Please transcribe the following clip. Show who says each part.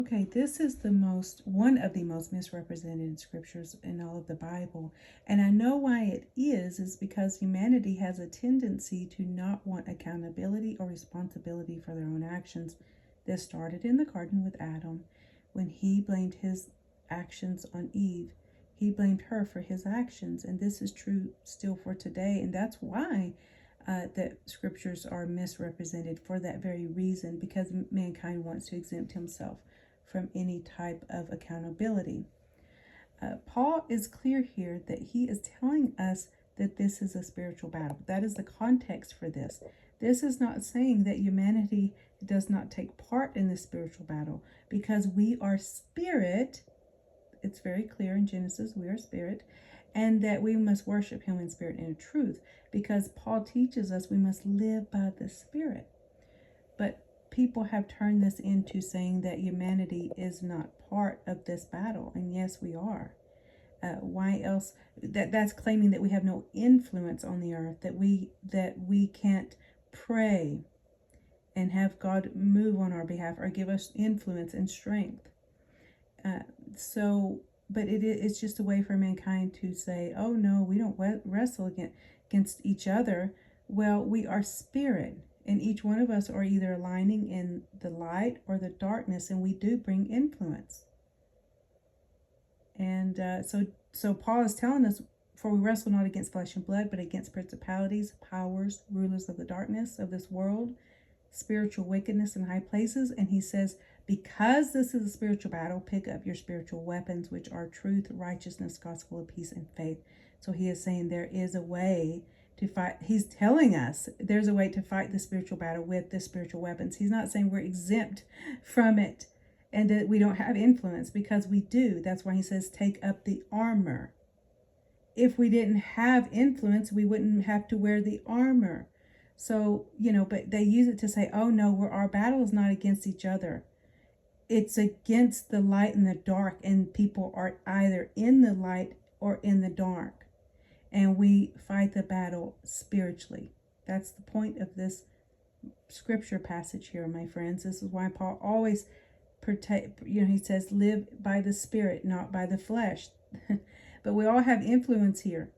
Speaker 1: Okay, this is one of the most misrepresented scriptures in all of the Bible. And I know why it is because humanity has a tendency to not want accountability or responsibility for their own actions. This started in the garden with Adam when he blamed his actions on Eve. He blamed her for his actions, and this is true still for today. And that's why that scriptures are misrepresented for that very reason, because mankind wants to exempt himself from any type of accountability. Paul is clear here that he is telling us that this is a spiritual battle. That is the context for this. This is not saying that humanity does not take part in this spiritual battle, because we are spirit. It's very clear in Genesis, we are spirit, and that we must worship him in spirit and in truth, because Paul teaches us we must live by the Spirit. But people have turned this into saying that humanity is not part of this battle, and yes, we are. Why else? That's claiming that we have no influence on the earth, that we can't pray and have God move on our behalf or give us influence and strength. But it's just a way for mankind to say, oh no, we don't wrestle against each other. Well, we are spirit, and each one of us are either aligning in the light or the darkness, and we do bring influence. And so Paul is telling us, for we wrestle not against flesh and blood, but against principalities, powers, rulers of the darkness of this world, spiritual wickedness in high places. And he says, because this is a spiritual battle, pick up your spiritual weapons, which are truth, righteousness, gospel of peace, and faith. So he is saying there is a way to fight. He's telling us there's a way to fight the spiritual battle with the spiritual weapons. He's not saying we're exempt from it and that we don't have influence, because we do. That's why he says take up the armor. If we didn't have influence, we wouldn't have to wear the armor. So, but they use it to say, oh no, our battle is not against each other. It's against the light and the dark, and people are either in the light or in the dark. And we fight the battle spiritually. That's the point of this scripture passage here, my friends. This is why Paul always he says, live by the Spirit, not by the flesh. But we all have influence here.